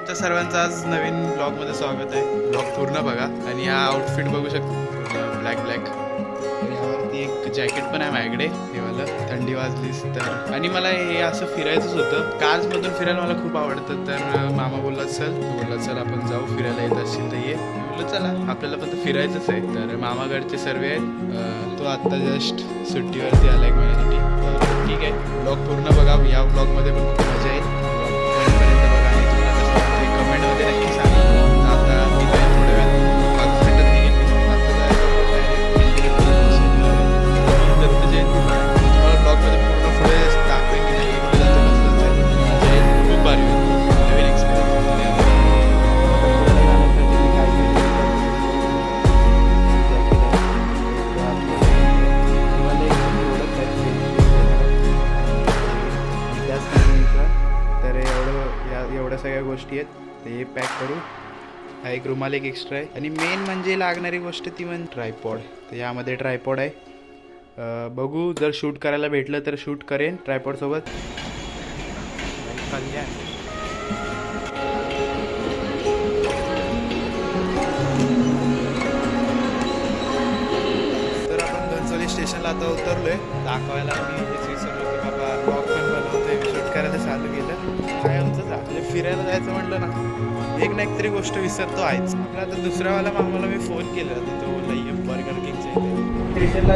तुमच्या सर्वांचं आज नवीन ब्लॉगमध्ये स्वागत आहे. ब्लॉग पूर्ण बघा आणि हा आउटफिट बघू शकतो ब्लॅक यावरती एक जॅकेट पण आहे माझ्याकडे हेवाला थंडी वाजलीस तर. आणि मला हे असं फिरायचंच होतं. कार्समधून फिरायला मला खूप आवडतं. तर मामा बोलला चल आपण जाऊ फिरायला. येत असतील तर ये. बोललं चला आपल्याला पण फिरायचंच आहे. तर मामाकडचे सर्व आहेत. तो आत्ता जस्ट सुट्टीवरती आला एक महिन्यासाठी. तर ठीक आहे ब्लॉग पूर्ण बघा. या ब्लॉगमध्ये पण खूप मजा येईल. ब्लॉगपर्यंत बघा आणि तुम्हाला कसं वाटतं कमेंटमध्ये नक्की सांगा. आता मी काय थोड्या वेळ हॉस्पिटल निघेन. आता तुम्हाला ब्लॉगमध्ये पूर्ण पुढे दाखवेन की नाही पुढे जातं कसं जातं. मजा येईल. खूप भारी होईल. नवीन एक्सपिरियन्स एवढ्या सगळ्या गोष्टी आहेत. ते पॅक करू. हा एक रुमाल एक एक्स्ट्रा आहे. आणि मेन म्हणजे लागणारी गोष्ट ती म्हणजे ट्रायपॉड. तर यामध्ये ट्रायपॉड आहे. बघू जर शूट करायला भेटलं तर शूट करेन ट्रायपॉड सोबत. तर आपण घनसोली स्टेशनला आता उतरलोय. दाखवायला मी हेच विसरलो की बाबा ब्लॉग पण बनवतोय. शूट करायला चालू केलं. काय आमचं म्हणजे फिरायला जायचं म्हटलं ना एक ना एक तरी गोष्ट विसरतो आहेच. आपला आता दुसऱ्यावाला मामाला मी फोन केला तर तो बोलला ये बर्गर किंगच्या इथे स्टेशनला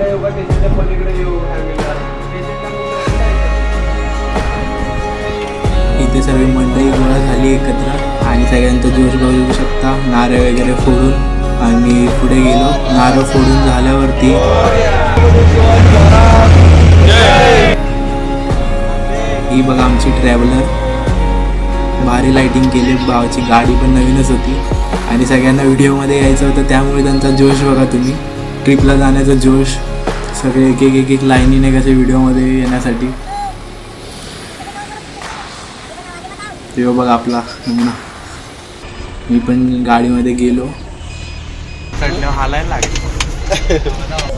येऊ का स्टेशनच्या पलीकडे येऊ. इथे सर्व मंडळी गोळा झाली एकत्र आणि सगळ्यांचा जोश बघू शकता. नारळ वगैरे फोडून आम्ही पुढे गेलो. नारळ फोडून झाल्यावरती ही बघा आमची ट्रॅव्हलर. भारी लाइटिंग केली. भावाची गाडी पण नवीनच होती आणि सगळ्यांना व्हिडिओमध्ये यायचं होतं त्यामुळे त्यांचा जोश बघा तुम्ही. ट्रिपला जाण्याचा जोश. सगळे एक एक लाईनीने कसे व्हिडिओमध्ये येण्यासाठी. तेव्हा बघा आपला नमुना. मी पण गाडीमध्ये गेलो. हालायला लागेल.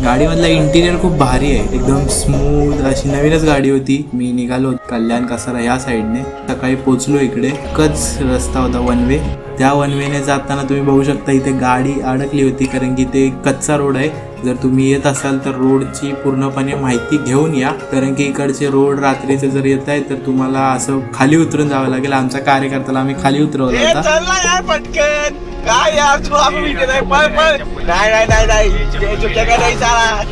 गाडीमधला इंटिरियर खूप भारी आहे. एकदम स्मूथ अशी नवीनच गाडी होती. मी निघालो कल्याण कसारा या साईडने. सकाळी पोचलो इकडे. एकच रस्ता होता वन वे. त्या वन वेने जाताना तुम्ही बघू शकता इथे गाडी अडकली होती कारण की ते कच्चा रोड आहे. जर तुम्ही येत असाल तर रोडची पूर्णपणे माहिती घेऊन या कारण की इकडचे रोड रात्रीचे जर येत आहे तर तुम्हाला असं खाली उतरून जावं लागेल. आमच्या कार्यकर्त्याला आम्ही खाली उतरवला होता. पटकन काय यार तू आपण इथे नाही पळ पळ. नाही चुक्या काय नाही सारा.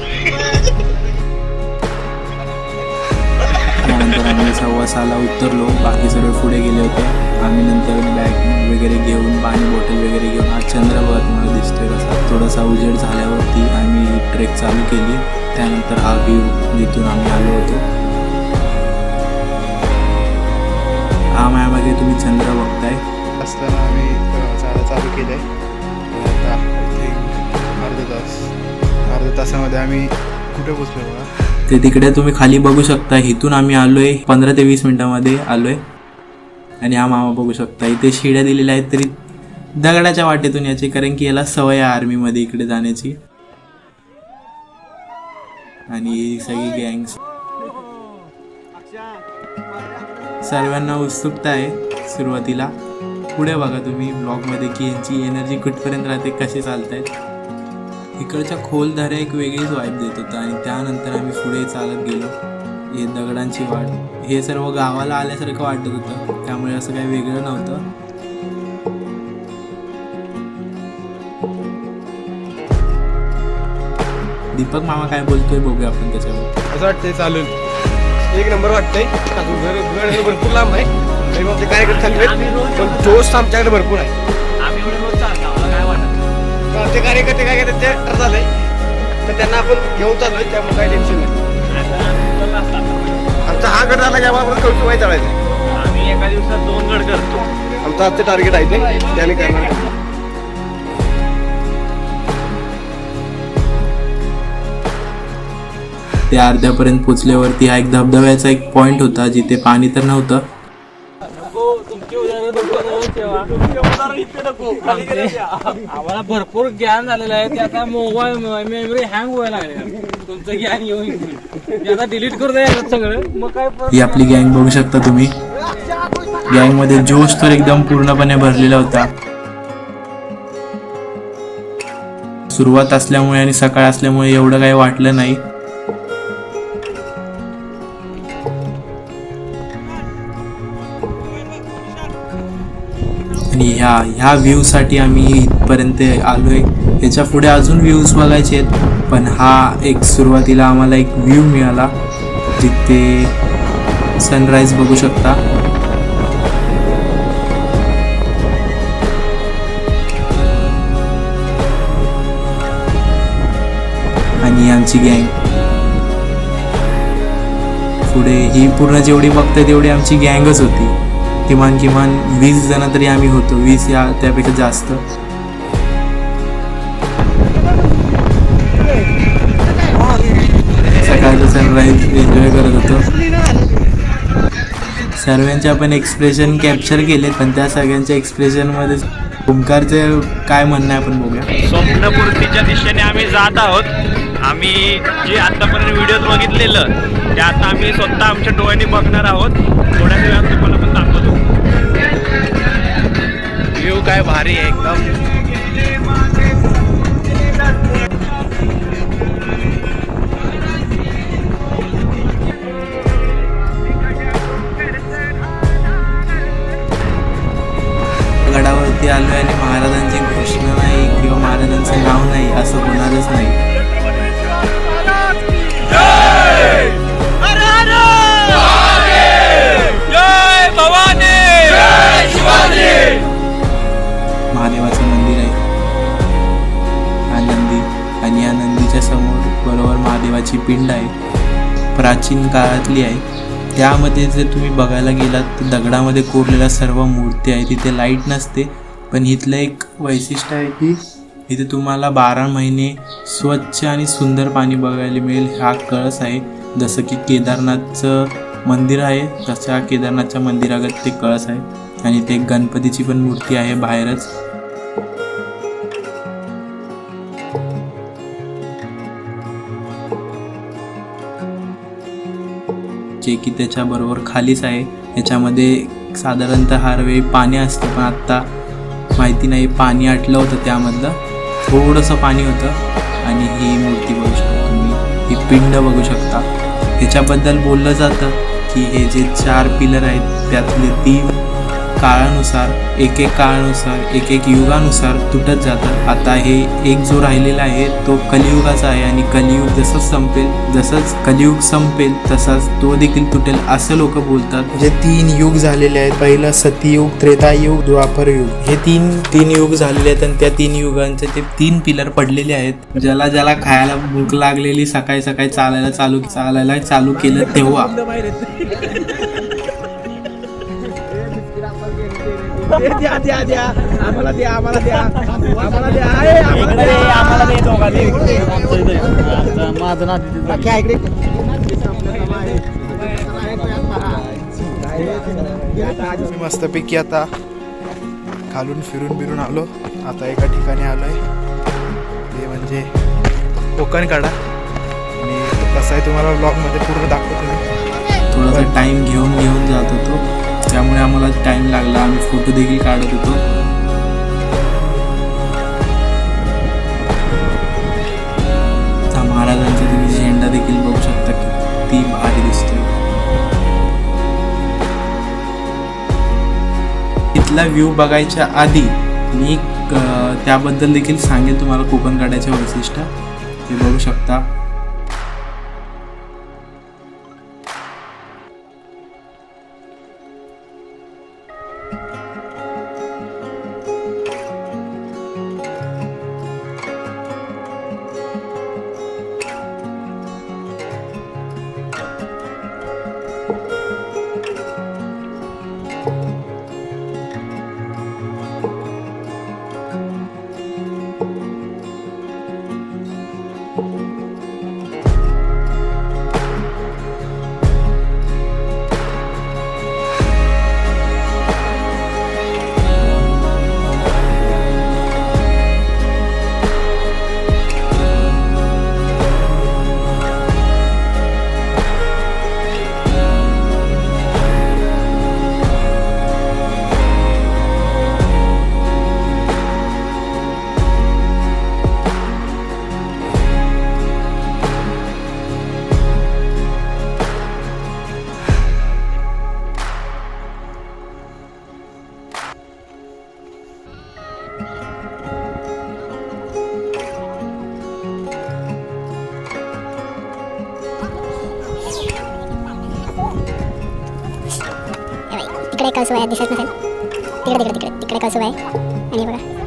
त्यानंतर आम्ही 6:15 उतरलो. बाकी सर्व पुढे गेले होते. आम्ही नंतर बॅग वगैरे घेऊन पाणी बॉटल वगैरे घेऊन आज चंद्रभागा तुम्हाला दिसतोय कसा. थोडासा उजेड झाल्यावरती आम्ही ट्रेक चालू केली. त्यानंतर हा व्ह्यू जिथून आम्ही आलो होतो. हा माझ्यामागे तुम्ही चंद्र बघताय. असताना आम्ही चालू केलं आहे. आता आय थिंक अर्धा तासामध्ये आम्ही कुठे पोचलो बघा. ते तिकडे तुम्ही खाली बघू शकता. इथून आम्ही आलोय 15 ते 20 मिनिटांमध्ये आलोय. आणि हा मामा बघू शकता इथे शिड्या दिलेल्या आहेत तरी दगडाच्या वाटेतून याची कारण की याला सवय आहे आर्मीमध्ये इकडे जाण्याची. आणि सगळी गँग्स सर्वांना उत्सुकता आहे सुरुवातीला. पुढे बघा तुम्ही ब्लॉगमध्ये की यांची एनर्जी कुठपर्यंत राहते कसे चालत आहेत. इकडच्या खोल दऱ्या एक वेगळीच वाईब देत होता. आणि त्यानंतर आम्ही पुढे चालत गेलो. हे दगडांची वाट हे सर्व गावाला आल्यासारखं वाटत होतं त्यामुळे असं काही वेगळं नव्हतं. दीपक मामा काय बोलतोय बघूया आपण त्याच्यावर. असं वाटतंय चालून एक नंबर वाटतंय. अजून घर भरपूर लांब आहे. ते कार्यक्रम चालू आहेत पण जोश आमच्याकडे भरपूर आहे. ते कार्यकर्ते काय करतात ते ठर झालंय तर त्यांना आपण घेऊन चाललोय त्यामुळे काही टेन्शन नाही. आमचा हा गड झाला की आपण कौशुबाई चढायचं. आम्ही एका दिवसात 2 गड करतो. आमचं आजचं टार्गेट आहे ते त्याने करणार. ते अर्ध्यापर्यंत पोचल्यावरती हा एक धबधब्याचा एक पॉइंट होता जिथे पाणी तर नव्हतं. आम्हाला भरपूर ज्ञान झालेलं आहे. ते आता मोबाईल मेमरी हँग व्हायला लागले. तुमचं ज्ञान येऊन आता डिलीट करू द्या सगळं. मग काय ही आपली गँग बघू शकता तुम्ही. गँगमध्ये जोश तर एकदम पूर्णपणे भरलेला होता. सुरुवात असल्यामुळे आणि सकाळ असल्यामुळे एवढं काही वाटलं नाही. आणि ह्या व्ह्यू साठी आम्ही इथपर्यंत आलोय. याच्या पुढे अजून व्ह्यूज बघायचे आहेत, पण हा एक सुरुवातीला आम्हाला एक व्ह्यू मिळाला जिथे सनराईज बघू शकता. आणि आमची गँग पुढे ही पूर्ण जेवढी बघताय तेवढी आमची गँगच होती. किमान 20 जण तरी आम्ही होतो, 20 या त्यापेक्षा जास्त. सकाळचं सनराईज एन्जॉय करत होतो. सर्वांचे आपण एक्सप्रेशन कॅप्चर केले, पण त्या सगळ्यांच्या एक्सप्रेशनमध्ये ओंकारचं काय म्हणणं आहे आपण बघूया. स्वप्नपूर्तीच्या दिशेने आम्ही जात आहोत. आम्ही जे आतापर्यंत व्हिडिओत बघितलेलं ते आता आम्ही स्वतः आमच्या डोळ्यांनी बघणार आहोत. थोड्या वेळात तुम्हाला पण दाखवतो. व्ह्यू काय भारी आहे एकदम. गडावरती आलोय आणि महाराजांची घोषणा नाही किंवा महाराजांचं नाव नाही असं होणारच नाही. महादेवाचं मंदिर आहे हा नंदी, आणि या नंदीच्या समोर बरोबर महादेवाची पिंड आहे, प्राचीन काळातली आहे. त्यामध्ये जर तुम्ही बघायला गेलात तर दगडामध्ये कोरलेल्या सर्व मूर्ती आहे. तिथे लाईट नसते, पण इथलं एक वैशिष्ट्य आहे की इथे तुम्हाला 12 महिने स्वच्छ आणि सुंदर पाणी बघायला मिळेल. हा कळस आहे, जसं की केदारनाथचं मंदिर आहे तशा केदारनाथच्या मंदिरागत ते कळस आहे. आणि ते गणपतीची पण मूर्ती आहे बाहेरच. जे की त्याच्याबरोबर खालीच आहे. याच्यामध्ये साधारणतः हर वेळी पाणी असतं, पण आत्ता माहिती नाही पाणी आटलं होतं, त्यामधलं थोडंसं पाणी होतं. आणि ही मूर्ती बघू शकता तुम्ही, ही पिंड बघू शकता. ह्याच्याबद्दल बोललं जातं की हे जे 4 पिलर आहेत त्यातले 3 काळानुसार एक काळानुसार एक युगानुसार तुटत जातात. आता हे एक जो राहिलेला आहे तो कलियुगाचा आहे, आणि कलियुग जसंच कलियुग संपेल तसाच तो देखील तुटेल असं लोक बोलतात. जे 3 युग झालेले आहेत, पहिलं सतयुग, त्रेतायुग, द्वापर युग, हे तीन युग झालेले आहेत. आणि त्या 3 युगांचे ते 3 पिलर पडलेले आहेत. ज्याला खायला भूक लागलेली सकाळी चालायला चालू केलं तेव्हा मस्तपैकी आता खालून फिरून आलो. आता एका ठिकाणी आलोय, ते म्हणजे कोकण कडा. आणि कसं आहे तुम्हाला ब्लॉगमध्ये पूर्ण दाखवतो मी. थोडासा टाइम घेऊन जात होतो, त्यामुळे आम्हाला टाइम लागला. आम्ही फोटो देखील काढत होतो. महाराजांचा तुम्ही झेंडा देखील बघू शकता, किती भारी दिसतोय. इथला व्ह्यू बघायच्या आधी मी त्याबद्दल देखील सांगेल तुम्हाला कोकण कड्याचे वैशिष्ट्य. ते बघू शकता. तिकडे कळसू आहे, दिसत नसेल. तिकडे तिकडे तिकडे तिकडे कळसू आहे. आणि बघा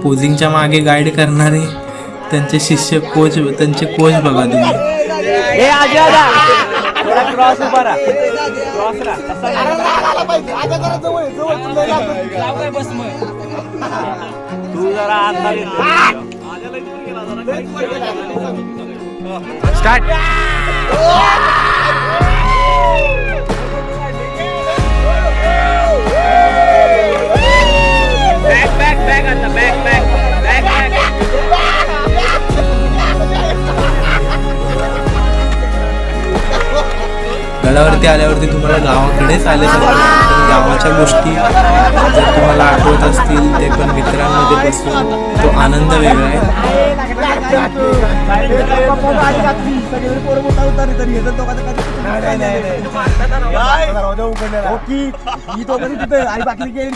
पोझिंगच्या मागे गाईड करणारे त्यांचे शिष्य कोच, त्यांचे कोच बघा तुम्ही. क्रॉस उभा राहा, क्रॉस बस मग तू जरा अंदाज स्टार्ट. बॅक आता बॅक गडावरती आल्यावरती तुम्हाला गावाकडेच आल्यासारखं वाटतं. गावाच्या गोष्टी जर तुम्हाला आठवत असतील ते पण मित्रांमध्ये बसून तो आनंद वेगळा आहे. आणि बाकी गेली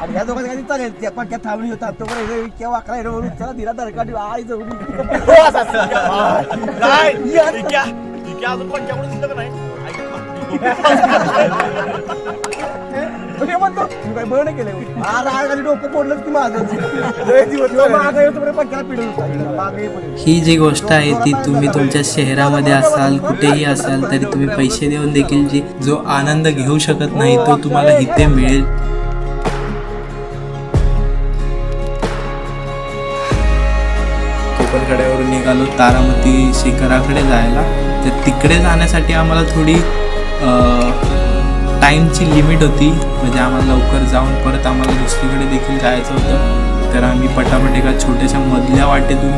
आणि ह्या दोघांना काही चालेल त्या पक्क्यात थांबली होता तो केव्हा अकरा म्हणून चला दिला धडकाटी आई जाऊन म्हणतो तू काय बरं केलं आग डोकं फोडलंच की माझं पक्क्याला पिढ. ही जी गोष्ट आहे ती तुम्ही तुमच्या शहरामध्ये असाल, कुठेही असाल तरी तुम्ही पैसे देऊन देखील जो आनंद घेऊ शकत नाही तो तुम्हाला इथे मिळेल. कोकणकड्यावरून निघालो तारामती शिखराकडे जायला. तर तिकडे जाण्यासाठी आम्हाला थोडी टाईमची लिमिट होती, म्हणजे आम्हाला लवकर जाऊन परत आम्हाला दुसरीकडे देखील जायचं होतं. तर आम्ही पटापट एका छोट्याशा मधल्या वाटेतून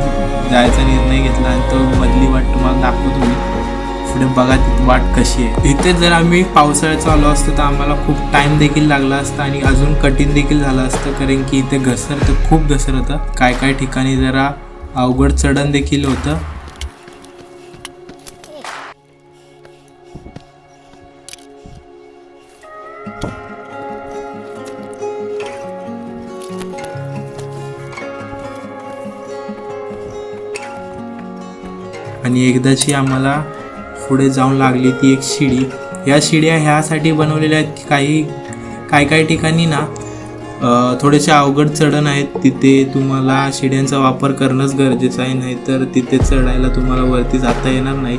जायचा निर्णय घेतला आणि तो मधली वाट तुम्हाला दाखवतो मी. पुढे बघा ती वाट कशी आहे. इथे जर आम्ही पावसाळ्यात आलो असतो तर आम्हाला खूप टाईम देखील लागला असता आणि अजून कठीण देखील झालं असतं, कारण की इथे घसरतं, खूप घसरतं. काय काय ठिकाणी जरा अवघड चढण देखील होतं. आणि एकदाची आम्हाला पुढे जाऊन लागली ती एक शिडी. या शिड्या ह्यासाठी बनवलेल्या आहेत की काही ठिकाणी ना थोडेसे अवघड चढण आहेत, तिथे तुम्हाला शिड्यांचा वापर करणंच गरजेचं आहे, नाही तर तिथे चढायला तुम्हाला वरती जाता येणार नाही.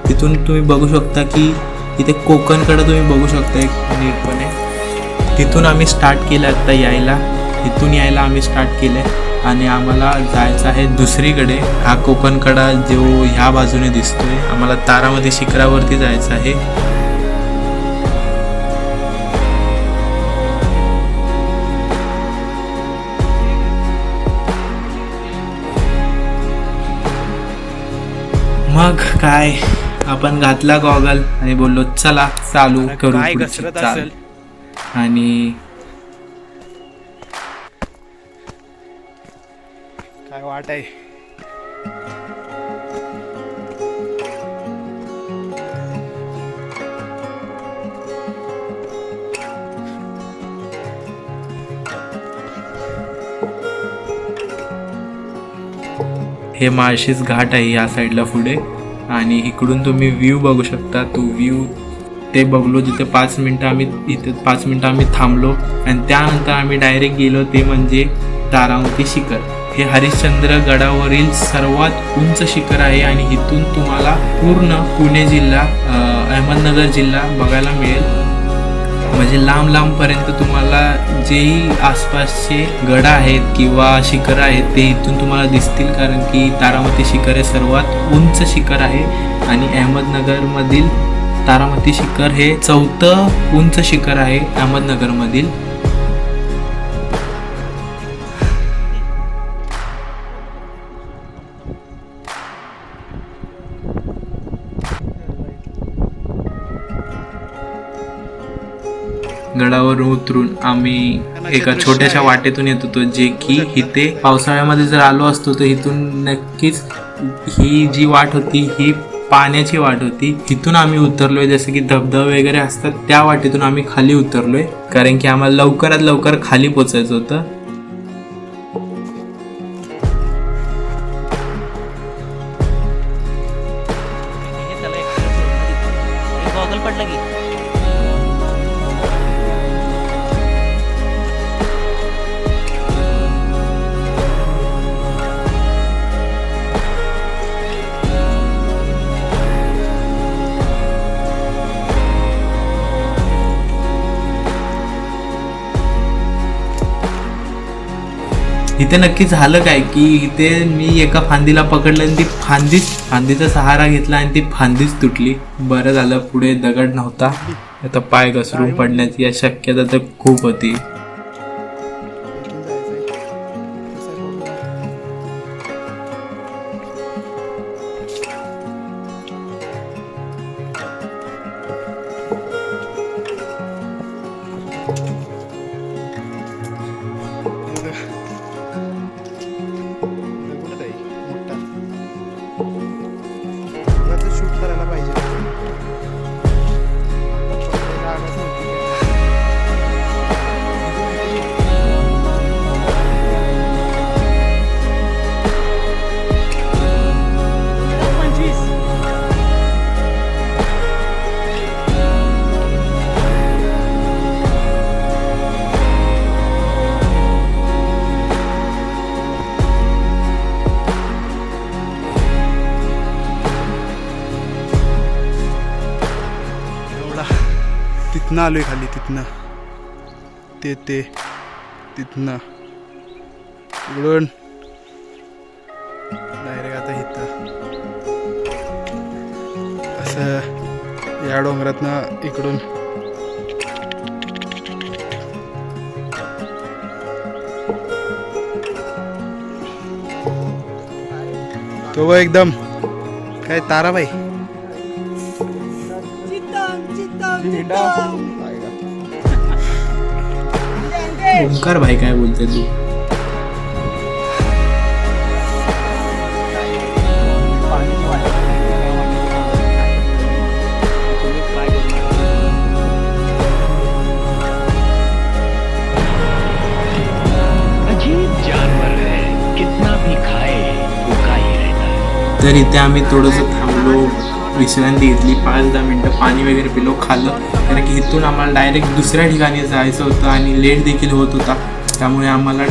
तिथून तुम्ही बघू शकता की इथे कोकणकडं तुम्ही बघू शकता एक नीटपणे. तिथून आम्ही स्टार्ट केलं आत्ता यायला, इथून यायला आम्ही स्टार्ट केलं आहे आणि आम्हाला जायचं आहे दुसरीकडे. हा कोकणकडा जो ह्या बाजूने दिसतोय, आम्हाला तारामती शिखरावरती जायचं आहे. मग काय, आपण घातला गॉगल आणि बोललो चला चालू करू काय पुढची घसरत चाल. असेल? आणि काय वाट आहे. हे माळशेज घाट आहे या साईडला पुढे, आणि इकडून तुम्ही व्ह्यू बघू शकता. तो व्ह्यू ते बघलो तिथे 5 मिनटं आम्ही थांबलो आणि त्यानंतर आम्ही डायरेक्ट गेलो ते म्हणजे तारामती शिखर. हे हरिश्चंद्र गडावरील सर्वात उंच शिखर आहे आणि इथून तुम्हाला पूर्ण पुणे जिल्हा, अहमदनगर जिल्हा बघायला मिळेल. म्हणजे लांब लांबपर्यंत तुम्हाला जेही आसपासचे गडा आहेत किंवा शिखरं आहेत ते इथून तुम्हाला दिसतील, कारण की तारामती शिखर हे सर्वात उंच शिखर आहे आणि अहमदनगरमधील तारामती शिखर हे 4थं उंच शिखर आहे अहमदनगरमधील. गडावर उतरून आम्ही एका छोट्याशा वाटेतून येत होतो, जे की इथे पावसाळ्यामध्ये जर आलो असतो तर इथून नक्कीच ही जी वाट होती ही पाण्याची वाट होती. इथून आम्ही उतरलोय, जसं की धबधबे वगैरे असतात त्या वाटेतून आम्ही खाली उतरलोय, कारण की आम्हाला लवकरात लवकर खाली पोचायचं होतं. इथे नक्की झालं काय की इथे मी एका फांदीला पकडलं आणि ती फांदीचा सहारा घेतला आणि ती फांदीच तुटली. बरं झालं पुढे दगड नव्हता, आता पाय घसरून पडण्याची शक्यता तर खूप होती. शूट करायला पाहिजे. तिथनं आलोय खाली, तिथनं तिथनं इकडून डायरेक्ट आता इथं असं या डोंगरातनं इकडून तो एकदम काय ताराबाई ओंकार भाई काय बोलते तू? तर इथे आम्ही थोडंसं थांबलो, विश्रांती घेतली, 5-10 मिनटं पाणी वगैरे पिलो, खाल्लं, कारण की इथून आम्हाला डायरेक्ट दुसऱ्या ठिकाणी जायचं होतं आणि लेट देखील होत होता. त्यामुळे आम्हाला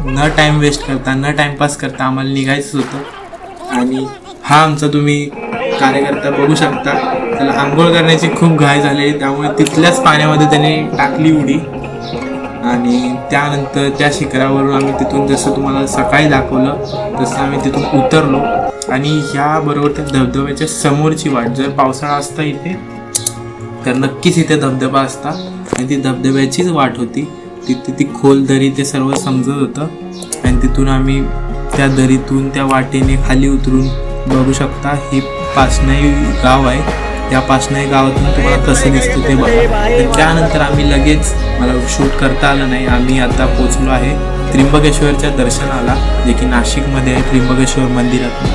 न टाईम वेस्ट करता, न टाईमपास करता आम्हाला निघायचं होतं. आणि हा आमचा तुम्ही कार्यकर्ता बघू शकता, त्याला आंघोळ करण्याची खूप घाई झाली, त्यामुळे तिथल्याच पाण्यामध्ये त्याने टाकली उडी. आणि त्यानंतर त्या शिखरावरून आम्ही तिथून जसं तुम्हाला सकाळी दाखवलं तसं आम्ही तिथून उतरलो. आणि ह्याबरोबर त्या धबधब्याच्या समोरची वाट, जर पावसाळा असता इथे तर नक्कीच इथे धबधबा असता आणि ती धबधब्याचीच वाट होती. तिथे ती खोल दरी ते सर्व समजत होतं आणि तिथून आम्ही त्या दरीतून त्या वाटेने खाली उतरून बघू शकता हे पाचनाई गाव आहे. त्या पाचनाई गावातून तुम्हाला कसं दिसतं ते बघा. तर त्यानंतर आम्ही लगेच, मला शूट करता आलं नाही, आम्ही आता पोचलो आहे त्र्यंबकेश्वरच्या दर्शनाला, जे की नाशिकमध्ये आहे. त्र्यंबकेश्वर मंदिरात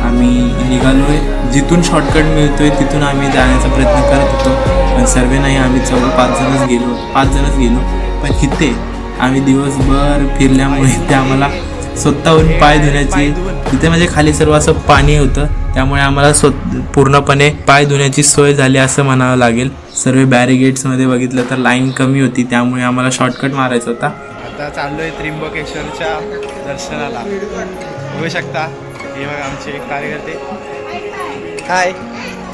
आम्ही निघालोय, जिथून शॉर्टकट मिळतोय तिथून आम्ही जाण्याचा प्रयत्न करत होतो, पण सर्व नाही, आम्ही 5 जणच गेलो. पण इथे आम्ही दिवसभर फिरल्यामुळे ते आम्हाला स्वतःहून पाय धुण्याची, तिथे म्हणजे खाली सर्व असं पाणी होतं, त्यामुळे आम्हाला पूर्णपणे पाय धुण्याची सोय झाली असं म्हणावं लागेल. सर्व बॅरिगेड्समध्ये बघितलं तर लाईन कमी होती, त्यामुळे आम्हाला शॉर्टकट मारायचा होता. आता चाललोय त्र्यंबकेश्वरच्या दर्शनाला. बघू शकता हे बघा आमचे कार्यकर्ते. हाय.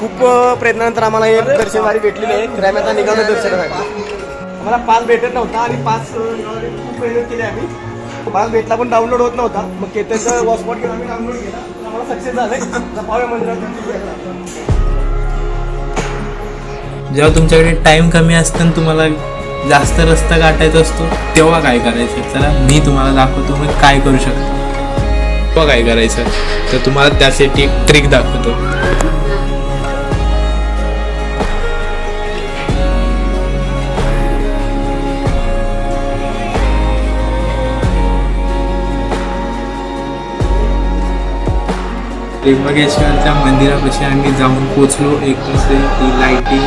खूप प्रयत्नानंतर आम्हाला एक दर्शनवारी भेटलेली आहे तर आम्ही आता निघालो दर्शनासाठी. आम्हाला पास भेटत नव्हता आणि पास खूप मेहनत केली आम्ही. पास भेटला पण डाउनलोड होत नव्हता. मग केतनचं वॉसपॉट घेऊन आम्ही डाउनलोड केला. आम्हाला सक्सेस झालंय. पाहूया मंदिरात. जेव्हा तुमच्याकडे टाइम कमी असतं आणि तुम्हाला जास्त रस्ता गाठायचा असतो तेव्हा काय करायचं, चला मी तुम्हाला दाखवतो मग काय करू शकतो. तेव्हा काय करायचं तर तुम्हाला त्यासाठी एक ट्रिक दाखवतो. त्र्यंबकेश्वरच्या मंदिरापाशी आम्ही जाऊन पोचलो. एक दुसरी ती लाईटिंग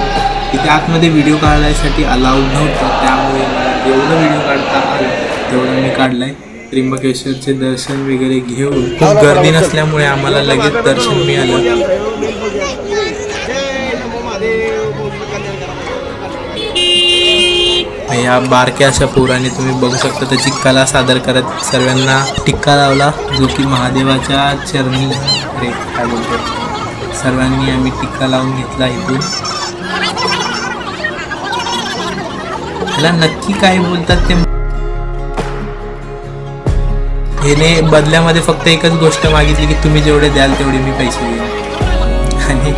तिथे आतमध्ये व्हिडिओ काढण्यासाठी अलाउड नव्हतं, त्यामुळे मला जेवढं व्हिडिओ काढता आलं तेवढं मी काढलाय. त्र्यंबकेश्वरचे दर्शन वगैरे घेऊन खूप गर्दी नसल्यामुळे आम्हाला लगेच दर्शन मिळालं. या बारक्या अशा पोराने तुम्ही बघू शकता त्याची कला सादर करत सर्वांना टिक्का लावला, जो की महादेवाच्या चरणी. अरे काय बोलतो, सर्वांनी आम्ही टिक्का लावून घेतला इथून. त्याला नक्की काय बोलतात ते. याने बदल्यामध्ये फक्त एकच गोष्ट मागितली की तुम्ही जेवढे द्याल तेवढे मी पैसे देईन. आणि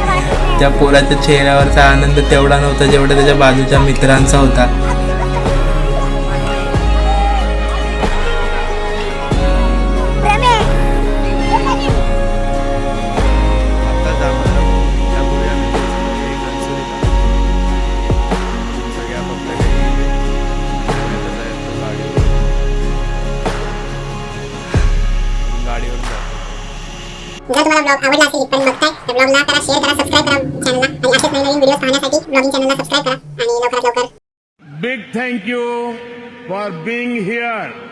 त्या पोराच्या चेहऱ्यावरचा आनंद तेवढा नव्हता जेवढा त्याच्या बाजूच्या मित्रांचा होता. जर तुम्हाला ब्लॉग आवडला असेल इथपर्यंत बघताय तर ब्लॉगला करा शेअर करा सबस्क्राईब करा चॅनलला आणि असेच नवीन व्हिडिओज पाहण्यासाठी ब्लॉगिंग चॅनलला सबस्क्राईब करा आणि लवकरात लवकर Big thank you for being here.